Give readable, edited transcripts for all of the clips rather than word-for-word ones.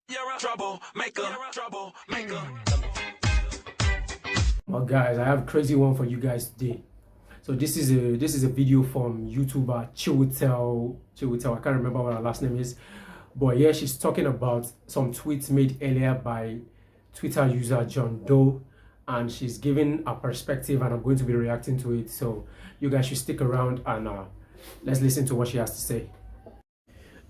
You're a troublemaker. Well, guys, I have a crazy one for you guys today. So this is a video from YouTuber Chiwetel. I can't remember what her last name is, but yeah, she's talking about some tweets made earlier by Twitter user John Doe, and she's giving a perspective, and I'm going to be reacting to it. So you guys should stick around and let's listen to what she has to say.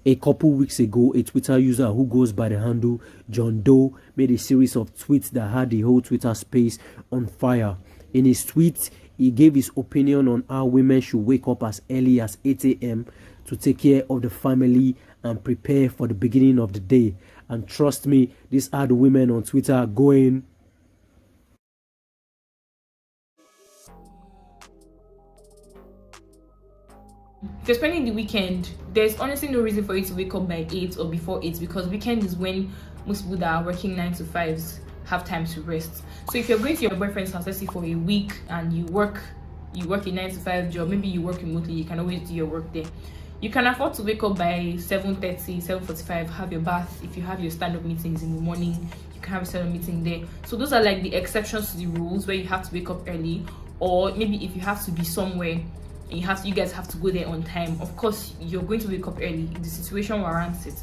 A couple weeks ago, a Twitter user who goes by the handle John Doe made a series of tweets that had the whole Twitter space on fire. In his tweets, he gave his opinion on how women should wake up as early as 8 a.m. to take care of the family and prepare for the beginning of the day. And trust me, this had women on Twitter going, if you're spending the weekend, there's honestly no reason for you to wake up by 8 or before 8, because weekend is when most people that are working 9 to 5s have time to rest. So if you're going to your boyfriend's house, let's say for a week, and you work a 9 to 5 job, maybe you work remotely, you can always do your work there. You can afford to wake up by 7:30, 7:45, have your bath. If you have your stand-up meetings in the morning, you can have a stand-up meeting there. So those are like the exceptions to the rules, where you have to wake up early, or maybe if you have to be somewhere, you guys have to go there on time. Of course, you're going to wake up early if the situation warrants it,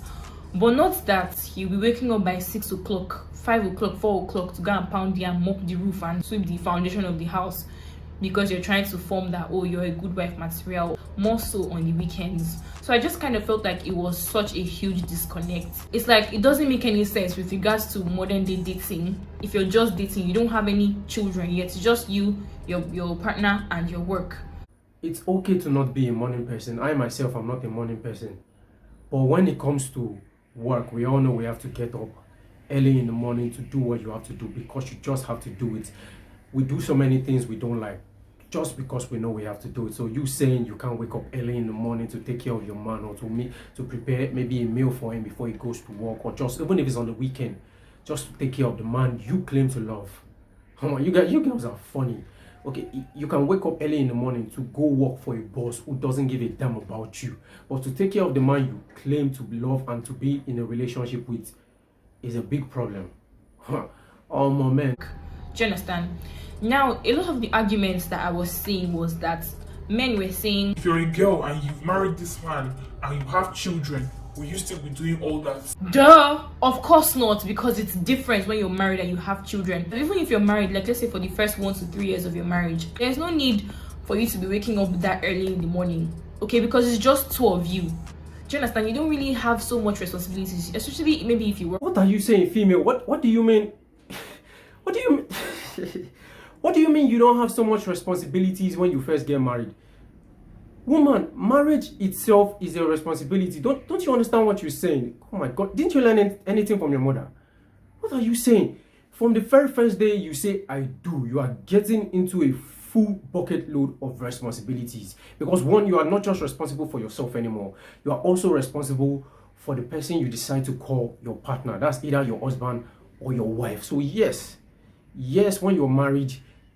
but not that you'll be waking up by 6 o'clock, 5 o'clock, 4 o'clock to go and pound the and mop the roof and sweep the foundation of the house, because you're trying to form that, oh, you're a good wife material, more so on the weekends. So I just kind of felt like it was such a huge disconnect. It's like it doesn't make any sense with regards to modern day dating. If you're just dating, you don't have any children yet, it's just you, your partner, and your work. It's okay to not be a morning person. I myself am not a morning person. But when it comes to work, we all know we have to get up early in the morning to do what you have to do, because you just have to do it. We do so many things we don't like just because we know we have to do it. So you saying you can't wake up early in the morning to take care of your man, or to prepare maybe a meal for him before he goes to work, or just even if it's on the weekend, just to take care of the man you claim to love. Come on, you girls are funny. Okay, you can wake up early in the morning to go work for a boss who doesn't give a damn about you, but to take care of the man you claim to love and to be in a relationship with is a big problem. Oh my man. Do you understand? Now, a lot of the arguments that I was seeing was that men were saying, if you're a girl and you've married this man and you have children, will you still be doing all that? duh, of course not, because it's different when you're married and you have children. Even if you're married, like let's say for the first 1 to 3 years of your marriage, there's no need for you to be waking up that early in the morning, okay? Because it's just two of you. Do you understand? You don't really have so much responsibilities, especially maybe if you work. What are you saying, female? What do you mean? What do you mean? What do you mean you don't have so much responsibilities when you first get married? Woman, marriage itself is a responsibility. Don't you understand what you're saying? Oh my God, didn't you learn anything from your mother? What are you saying? From the very first day you say I do, you are getting into a full bucket load of responsibilities. Because one, you are not just responsible for yourself anymore. You are also responsible for the person you decide to call your partner. That's either your husband or your wife. So yes, when you're married,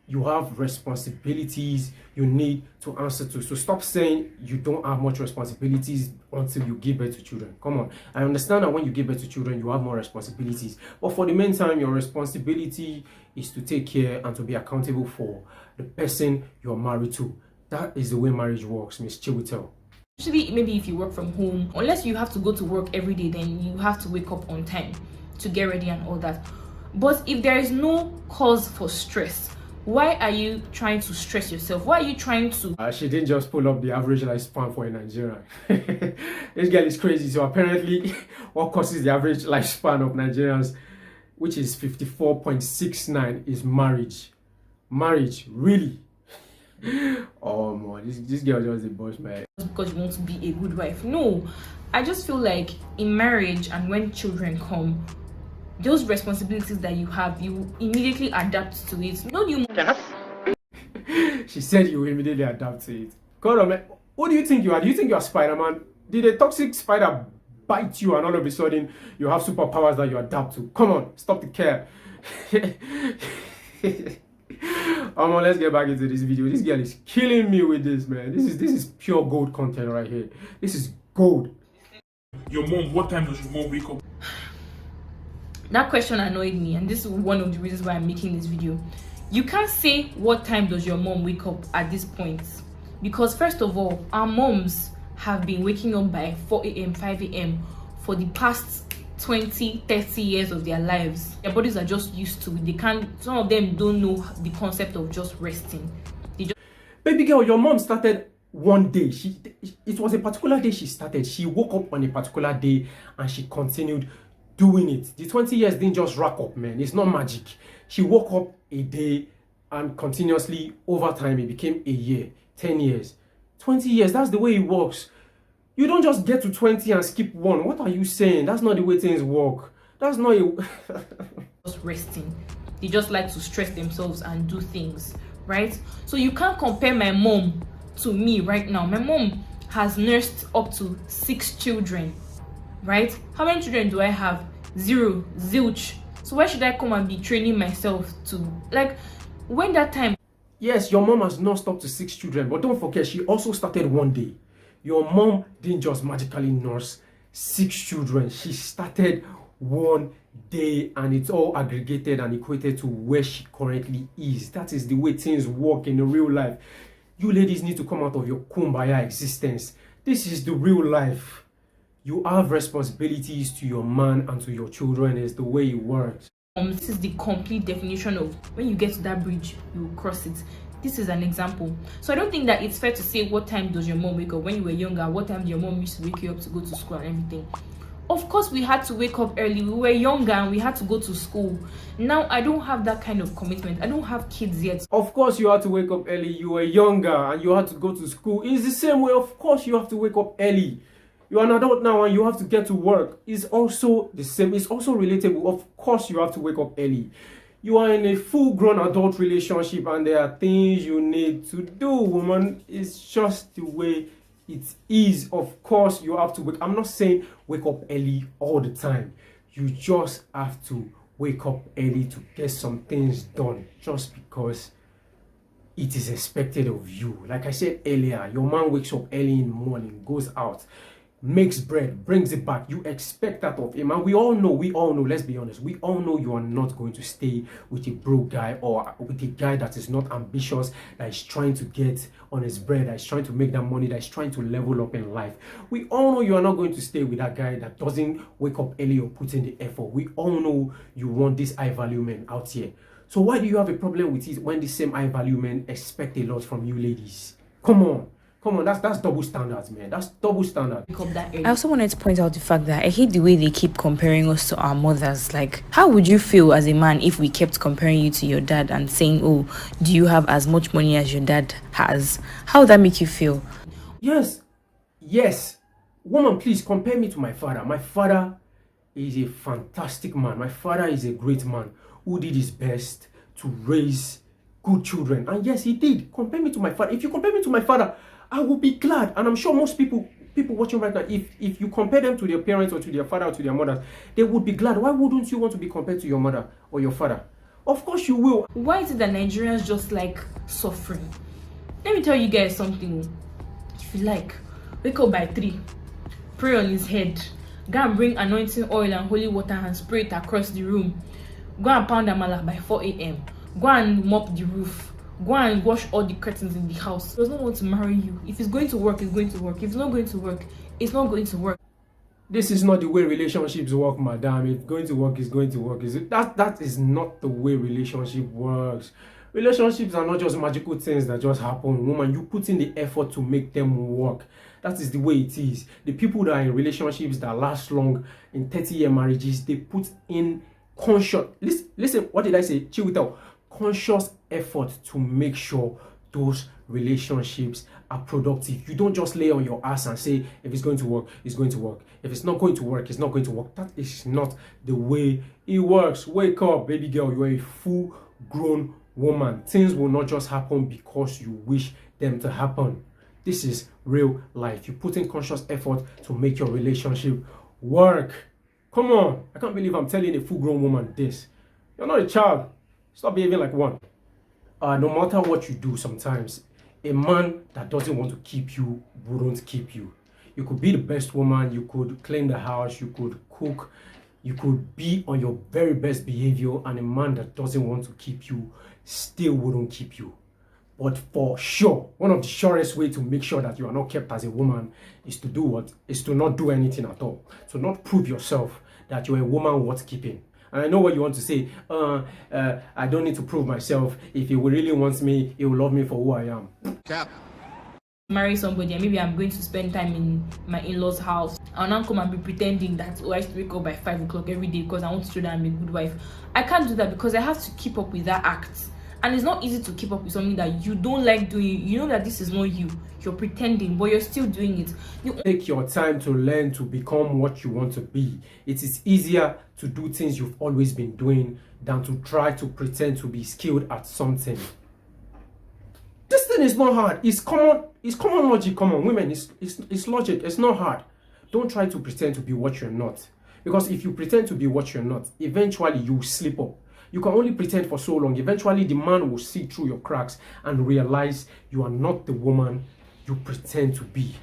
you have responsibilities you need to answer to. So stop saying you don't have much responsibilities until you give birth to children. Come on. I understand that when you give birth to children, you have more responsibilities. But for the meantime, your responsibility is to take care and to be accountable for the person you're married to. That is the way marriage works, Miss Chiwetel. Especially maybe if you work from home, unless you have to go to work every day, then you have to wake up on time to get ready and all that. But if there is no cause for stress, why are you trying to stress yourself? Why are you trying to? She didn't just pull up the average lifespan for a Nigerian. This girl is crazy. So apparently, what causes the average lifespan of Nigerians, which is 54.69, is marriage. Marriage, really? Oh man, this girl just a boss, man. Because you want to be a good wife. No, I just feel like in marriage and when children come, those responsibilities that you have, you immediately adapt to it. No new. She said you immediately adapt to it. God, man, what do you think you are? Do you think you are Spider-Man? Did a toxic spider bite you and all of a sudden you have superpowers that you adapt to? Come on, stop the care. Let's get back into this video. This girl is killing me with this, man. This is pure gold content right here. This is gold. Your mom, what time does your mom wake up? That question annoyed me, and this is one of the reasons why I'm making this video. You can't say what time does your mom wake up at this point, because first of all, our moms have been waking up by 4 a.m 5 a.m for the past 20-30 years of their lives. Their bodies are just used to it. They can't, some of them don't know the concept of just resting. Baby girl, your mom started one day. It was a particular day she started. She woke up on a particular day and she continued doing it. The 20 years didn't just rack up, man. It's not magic. She woke up a day and continuously over time it became a year, 10 years, 20 years. That's the way it works. You don't just get to 20 and skip one. What are you saying? That's not the way things work. That's not just resting. They just like to stress themselves and do things, right? So you can't compare my mom to me right now. My mom has nursed up to 6 children, right? How many children do I have? 0, zilch. So why should I come and be training myself to, like, when that time? Yes, your mom has nursed up to 6 children, but don't forget, she also started one day. Your mom didn't just magically nurse 6 children. She started one day, and it's all aggregated and equated to where she currently is. That is the way things work in the real life. You ladies need to come out of your kumbaya existence. This is the real life. You have responsibilities to your man and to your children. It's the way it works. This is the complete definition of when you get to that bridge, you will cross it. This is an example. So I don't think that it's fair to say what time does your mom wake up. When you were younger, what time did your mom used to wake you up to go to school and everything? Of course, we had to wake up early. We were younger and we had to go to school. Now, I don't have that kind of commitment. I don't have kids yet. Of course, you had to wake up early. You were younger and you had to go to school. It's the same way. Of course, you have to wake up early. You're an adult now and you have to get to work. It's also the same. It's also relatable. Of course, you have to wake up early. You are in a full-grown adult relationship and there are things you need to do, woman. It's just the way it is. Of course, you have to wake. I'm not saying wake up early all the time. You just have to wake up early to get some things done just because it is expected of you. Like I said earlier, your man wakes up early in the morning, goes out, makes bread, brings it back. You expect that of him. And we all know, let's be honest, we all know you are not going to stay with a broke guy or with a guy that is not ambitious, that is trying to get on his bread, that is trying to make that money, that is trying to level up in life. We all know you are not going to stay with that guy that doesn't wake up early or put in the effort. We all know you want this high value men out here. So why do you have a problem with it when the same high value men expect a lot from you ladies? Come on, that's double standards, man. That's double standard. I also wanted to point out the fact that I hate the way they keep comparing us to our mothers. Like, how would you feel as a man if we kept comparing you to your dad and saying, oh, do you have as much money as your dad has? How would that make you feel? Yes. Woman, please compare me to my father. My father is a fantastic man. My father is a great man who did his best to raise good children. And yes, he did. Compare me to my father. If you compare me to my father, I will be glad. And I'm sure most people watching right now, if you compare them to their parents or to their father or to their mother, they would be glad. Why wouldn't you want to be compared to your mother or your father? Of course you will. Why is it that Nigerians just like suffering? Let me tell you guys something. If you like, wake up by 3, pray on his head, go and bring anointing oil and holy water and spray it across the room. Go and pound amala by 4 a.m. Go and mop the roof. Go and wash all the curtains in the house. He does not want to marry you. If it's going to work, it's going to work. If it's not going to work, it's not going to work. This is not the way relationships work, madam. If it's going to work, it's going to work. That is not the way relationship works. Relationships are not just magical things that just happen. Woman, you put in the effort to make them work. That is the way it is. The people that are in relationships that last long, in 30-year marriages, they put in conscious, listen, what did I say? Chill with out. Conscious effort to make sure those relationships are productive. You don't just lay on your ass and say, if it's going to work, it's going to work. If it's not going to work, it's not going to work. That is not the way it works. Wake up, baby girl. You are a full-grown woman. Things will not just happen because you wish them to happen. This is real life. You put in conscious effort to make your relationship work. Come on. I can't believe I'm telling a full-grown woman this. You're not a child. Stop behaving like one. No matter what you do, sometimes a man that doesn't want to keep you wouldn't keep you. You could be the best woman, you could clean the house, you could cook, You could be on your very best behavior, and a man that doesn't want to keep you still wouldn't keep you. But for sure, one of the surest way to make sure that you are not kept as a woman is to do what? Is to not do anything at all. To not prove yourself that you're a woman worth keeping. And I know what you want to say. I don't need to prove myself. If he really wants me, he will love me for who I am. Cap. Marry somebody and maybe I'm going to spend time in my in-laws house, I'll now come and be pretending that I have to wake up by 5 o'clock every day because I want to show that I'm a good wife. I can't do that because I have to keep up with that act, and it's not easy to keep up with something that you don't like doing. You know that this is not you, you're pretending, but you're still doing it. Take your time to learn to become what you want to be. It is easier to do things you've always been doing than to try to pretend to be skilled at something. This thing is not hard. It's common logic. Come on, women, it's logic. It's not hard. Don't try to pretend to be what you're not. Because if you pretend to be what you're not, eventually you will slip up. You can only pretend for so long. Eventually the man will see through your cracks and realize you are not the woman you pretend to be.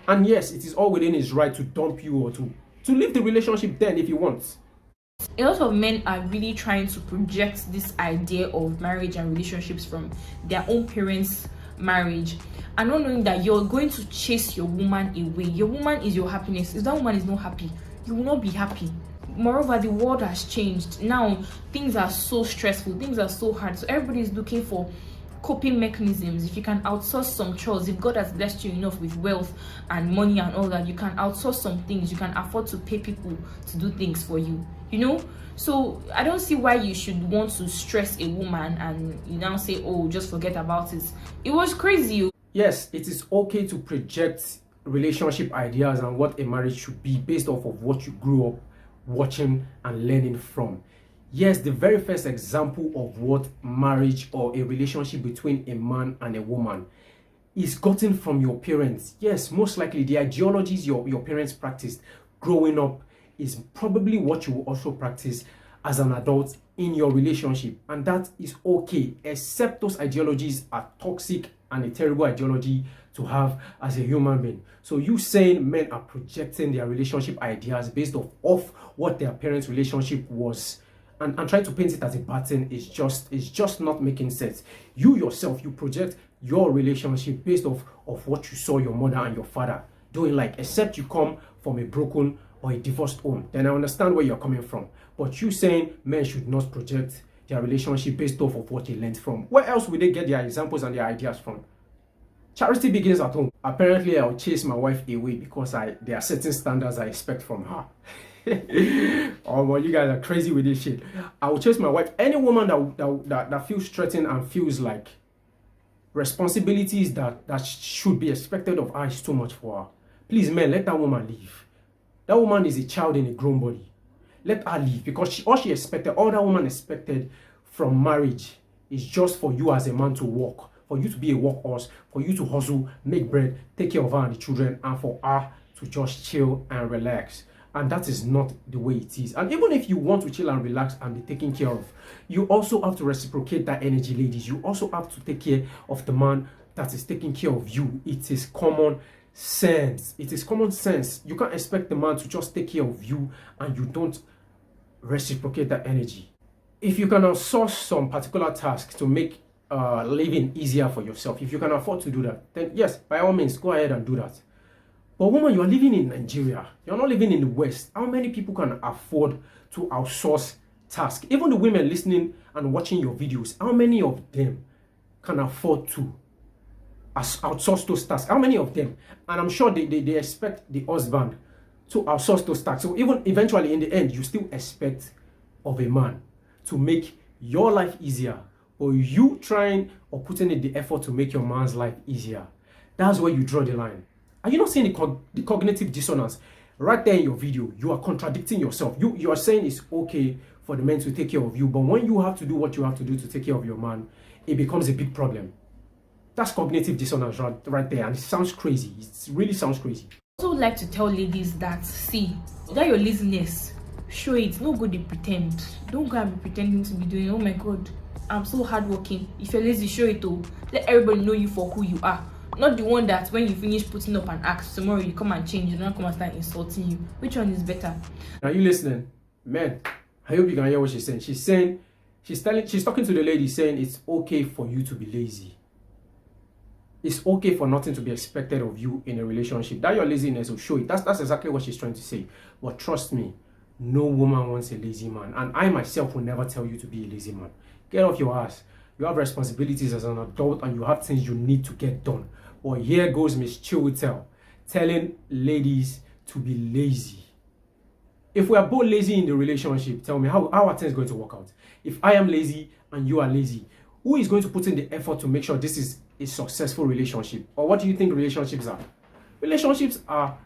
And yes, it is all within his right to dump you or to leave the relationship then if he wants. A lot of men are really trying to project this idea of marriage and relationships from their own parents' marriage, and not knowing that you're going to chase your woman away. Your woman is your happiness. If that woman is not happy, you will not be happy. Moreover, the world has changed. Now things are so stressful, things are so hard, so everybody is looking for coping mechanisms. If you can outsource some chores, if God has blessed you enough with wealth and money and all that, you can outsource some things. You can afford to pay people to do things for you, you know. So I don't see why you should want to stress a woman and you now say, oh, just forget about it. It was crazy. Yes, it is okay to project relationship ideas and what a marriage should be based off of what you grew up watching and learning from. Yes, the very first example of what marriage or a relationship between a man and a woman is gotten from your parents. Yes, most likely the ideologies your parents practiced growing up is probably what you will also practice as an adult in your relationship. And that is okay, except those ideologies are toxic and a terrible ideology to have as a human being. So you saying men are projecting their relationship ideas based off what their parents' relationship was and try to paint it as a bad thing is just not making sense. You yourself, you project your relationship based off of what you saw your mother and your father doing, like, except you come from a broken or a divorced home, then I understand where you're coming from. But you saying men should not project their relationship based off of what they learned from. Where else would they get their examples and their ideas from? Charity begins at home. Apparently, I'll chase my wife away because there are certain standards I expect from her. Oh, well, you guys are crazy with this shit. I will chase my wife. Any woman that feels threatened and feels like responsibilities that should be expected of her is too much for her. Please, men, let that woman leave. That woman is a child in a grown body. Let her leave, because all that woman expected from marriage is just for you as a man to work, for you to be a workhorse, for you to hustle, make bread, take care of her and the children, and for her to just chill and relax. And that is not the way it is. And even if you want to chill and relax and be taken care of, you also have to reciprocate that energy, ladies. You also have to take care of the man that is taking care of you. It is common sense. It is common sense. You can't expect the man to just take care of you and you don't reciprocate that energy. If you can outsource some particular tasks to make living easier for yourself, if you can afford to do that, then yes, by all means, go ahead and do that. But woman, you are living in Nigeria. You're not living in the West. How many people can afford to outsource tasks? Even the women listening and watching your videos, how many of them can afford to outsource those tasks? How many of them? And I'm sure they expect the husband to outsource those tasks. So even eventually in the end, you still expect of a man to make your life easier, or you trying or putting in the effort to make your man's life easier. That's where you draw the line. Are you not seeing the cognitive dissonance? Right there in your video, you are contradicting yourself. You are saying it's okay for the men to take care of you, but when you have to do what you have to do to take care of your man, it becomes a big problem. That's cognitive dissonance right there, and it sounds crazy. It really sounds crazy. I also like to tell ladies that, see, that your laziness, show it. No good to pretend. Don't go and be pretending to be doing, oh my god, I'm so hardworking. If you're lazy, show it all. Let everybody know you for who you are. Not the one that when you finish putting up an act, tomorrow you come and change, you don't come and start insulting you. Which one is better? Are you listening? Man, I hope you can hear what she's saying. She's talking to the lady saying it's okay for you to be lazy. It's okay for nothing to be expected of you in a relationship. That your laziness will show it. That's exactly what she's trying to say. But trust me, no woman wants a lazy man. And I myself will never tell you to be a lazy man. Get off your ass. You have responsibilities as an adult and you have things you need to get done. But here goes Miss Chiwetel telling ladies to be lazy. If we are both lazy in the relationship, tell me, how are things going to work out? If I am lazy and you are lazy, who is going to put in the effort to make sure this is a successful relationship? Or what do you think relationships are? Relationships are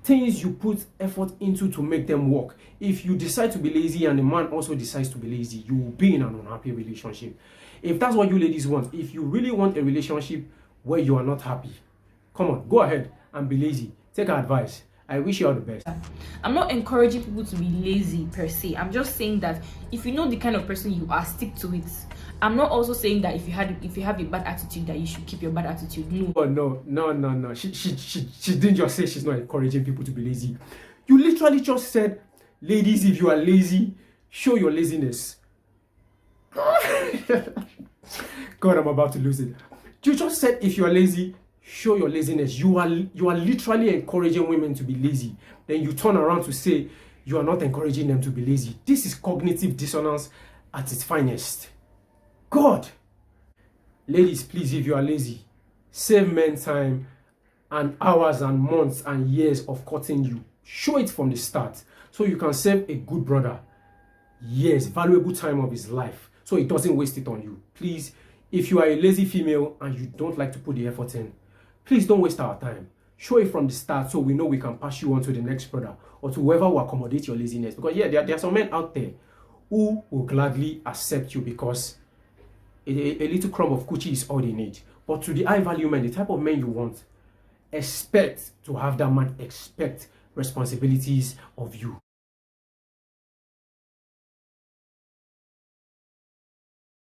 things you put effort into to make them work. If you decide to be lazy and the man also decides to be lazy, you will be in an unhappy relationship. If that's what you ladies want, if you really want a relationship where you are not happy, come on, go ahead and be lazy. Take our advice. I wish you all the best. I'm not encouraging people to be lazy per se. I'm just saying that if you know the kind of person you are, stick to it. I'm not also saying that if you have a bad attitude that you should keep your bad attitude. No. Oh no. She didn't just say she's not encouraging people to be lazy. You literally just said, ladies, if you are lazy, show your laziness. God, I'm about to lose it. You just said if you are lazy, show your laziness. You are literally encouraging women to be lazy. Then you turn around to say you are not encouraging them to be lazy. This is cognitive dissonance at its finest. God. Ladies, please, if you are lazy, save men time and hours and months and years of courting you. Show it from the start so you can save a good brother years, valuable time of his life, so he doesn't waste it on you. Please, if you are a lazy female and you don't like to put the effort in, please don't waste our time. Show it from the start so we know we can pass you on to the next brother or to whoever will accommodate your laziness. Because yeah, there are some men out there who will gladly accept you because a little crumb of coochie is all they need. But to the high value men, the type of men you want, expect to have that man expect responsibilities of you.